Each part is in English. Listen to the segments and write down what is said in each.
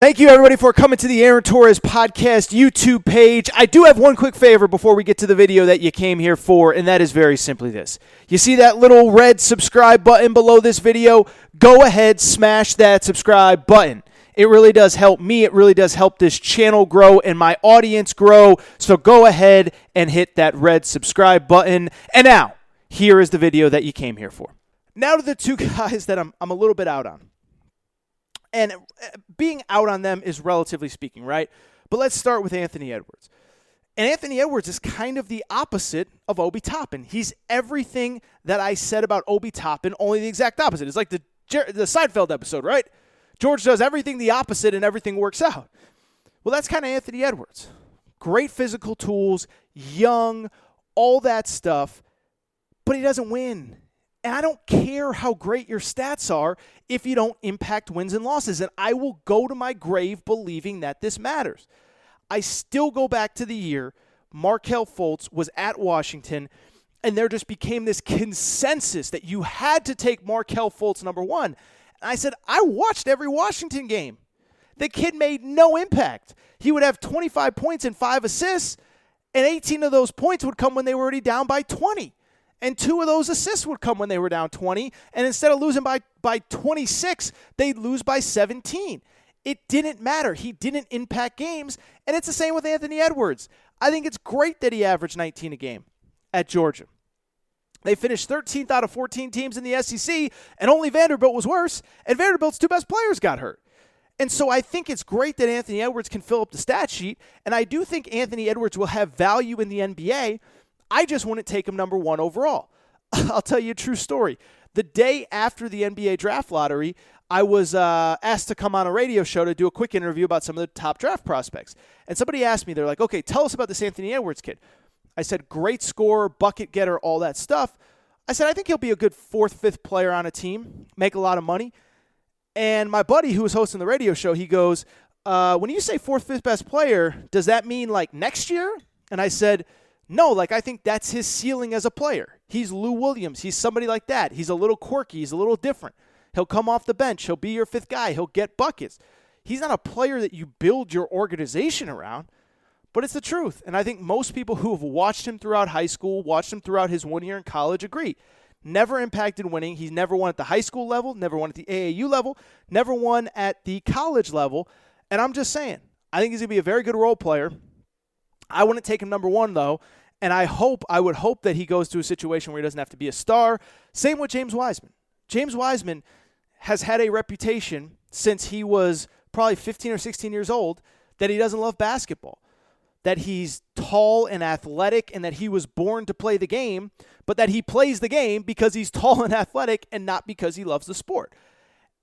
Thank you, everybody, for coming to the Aaron Torres Podcast YouTube page. I do have one quick favor before we get to the video that you came here for, and that is very simply this. You see that little red subscribe button below this video? Go ahead, smash that subscribe button. It really does help me. It really does help this channel grow and my audience grow. So go ahead and hit that red subscribe button. And now, here is the video that you came here for. Now to the two guys that I'm a little bit out on. And being out on them is relatively speaking, right? But let's start with Anthony Edwards. And Anthony Edwards is kind of the opposite of Obi Toppin. He's everything that I said about Obi Toppin, only the exact opposite. It's like the Seinfeld episode, right? George does everything the opposite and everything works out. Well, that's kind of Anthony Edwards. Great physical tools, young, all that stuff, but he doesn't win. And I don't care how great your stats are if you don't impact wins and losses. And I will go to my grave believing that this matters. I still go back to the year Markelle Fultz was at Washington, and there just became this consensus that you had to take Markelle Fultz number one. And I said, I watched every Washington game. The kid made no impact. He would have 25 points and 5 assists, and 18 of those points would come when they were already down by 20. And 2 of those assists would come when they were down 20. And instead of losing by 26, they'd lose by 17. It didn't matter. He didn't impact games. And it's the same with Anthony Edwards. I think it's great that he averaged 19 a game at Georgia. They finished 13th out of 14 teams in the SEC, and only Vanderbilt was worse. And Vanderbilt's 2 best players got hurt. And so I think it's great that Anthony Edwards can fill up the stat sheet. And I do think Anthony Edwards will have value in the NBA. I just wouldn't take him number one overall. I'll tell you a true story. The day after the NBA draft lottery, I was asked to come on a radio show to do a quick interview about some of the top draft prospects. And somebody asked me, they're like, okay, tell us about this Anthony Edwards kid. I said, great scorer, bucket getter, all that stuff. I said, I think he'll be a good 4th, 5th player on a team, make a lot of money. And my buddy who was hosting the radio show, he goes, when you say 4th, 5th best player, does that mean like next year? And I said, no, like I think that's his ceiling as a player. He's Lou Williams. He's somebody like that. He's a little quirky. He's a little different. He'll come off the bench. He'll be your 5th guy. He'll get buckets. He's not a player that you build your organization around, but it's the truth. And I think most people who have watched him throughout high school, watched him throughout his 1 year in college agree. Never impacted winning. He's never won at the high school level, never won at the AAU level, never won at the college level. And I'm just saying, I think he's going to be a very good role player. I wouldn't take him number one, though. And I would hope that he goes to a situation where he doesn't have to be a star. Same with James Wiseman. James Wiseman has had a reputation since he was probably 15 or 16 years old that he doesn't love basketball, that he's tall and athletic and that he was born to play the game, but that he plays the game because he's tall and athletic and not because he loves the sport.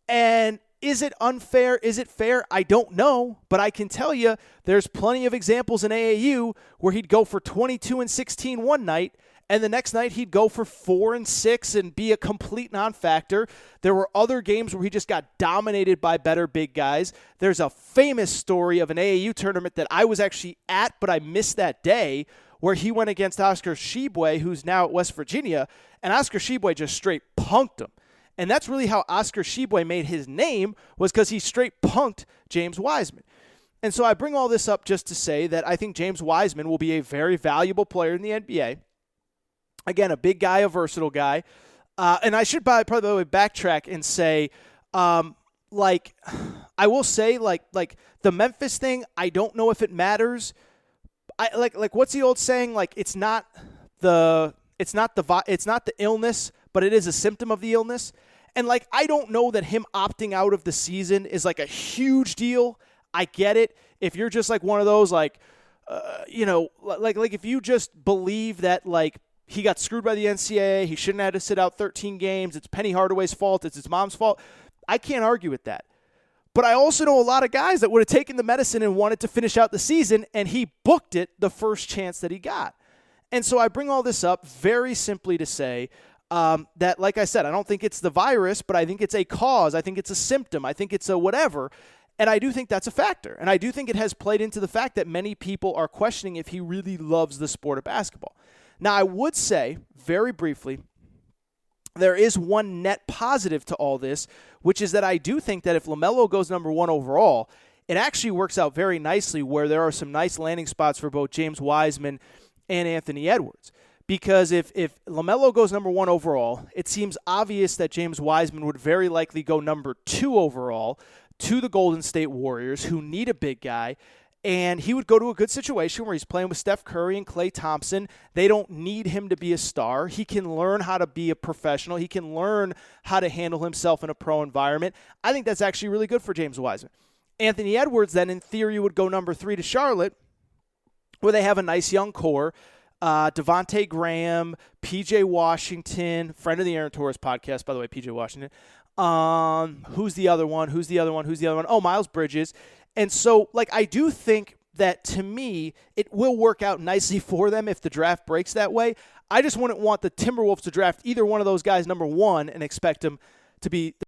And is it unfair? Is it fair? I don't know, but I can tell you there's plenty of examples in AAU where he'd go for 22 and 16 one night, and the next night he'd go for 4 and 6 and be a complete non-factor. There were other games where he just got dominated by better big guys. There's a famous story of an AAU tournament that I was actually at, but I missed that day, where he went against Oscar Tshiebwe, who's now at West Virginia, and Oscar Tshiebwe just straight punked him. And that's really how Oscar Tshiebwe made his name, was because he straight punked James Wiseman. And so I bring all this up just to say that I think James Wiseman will be a very valuable player in the NBA. Again, a big guy, a versatile guy. And I should probably backtrack and say, I will say, like the Memphis thing, I don't know if it matters. Like what's the old saying? Like it's not the illness, but it is a symptom of the illness. And, like, I don't know that him opting out of the season is, like, a huge deal. I get it. If you're just, like, one of those, like, if you just believe that, like, he got screwed by the NCAA, he shouldn't have had to sit out 13 games, it's Penny Hardaway's fault, it's his mom's fault, I can't argue with that. But I also know a lot of guys that would have taken the medicine and wanted to finish out the season, and he booked it the first chance that he got. And so I bring all this up very simply to say that, like I said, I don't think it's the virus, but I think it's a cause. I think it's a symptom. I think it's a whatever. And I do think that's a factor. And I do think it has played into the fact that many people are questioning if he really loves the sport of basketball. Now, I would say, very briefly, there is one net positive to all this, which is that I do think that if LaMelo goes number one overall, it actually works out very nicely where there are some nice landing spots for both James Wiseman and Anthony Edwards. Because if LaMelo goes number 1 overall, it seems obvious that James Wiseman would very likely go number 2 overall to the Golden State Warriors, who need a big guy. And he would go to a good situation where he's playing with Steph Curry and Klay Thompson. They don't need him to be a star. He can learn how to be a professional. He can learn how to handle himself in a pro environment. I think that's actually really good for James Wiseman. Anthony Edwards then, in theory, would go number 3 to Charlotte, where they have a nice young core. Devontae Graham, PJ Washington, friend of the Aaron Torres podcast, by the way, PJ Washington. Who's the other one? Oh, Miles Bridges. And so, I do think that, to me, it will work out nicely for them if the draft breaks that way. I just wouldn't want the Timberwolves to draft either one of those guys number 1 and expect them to be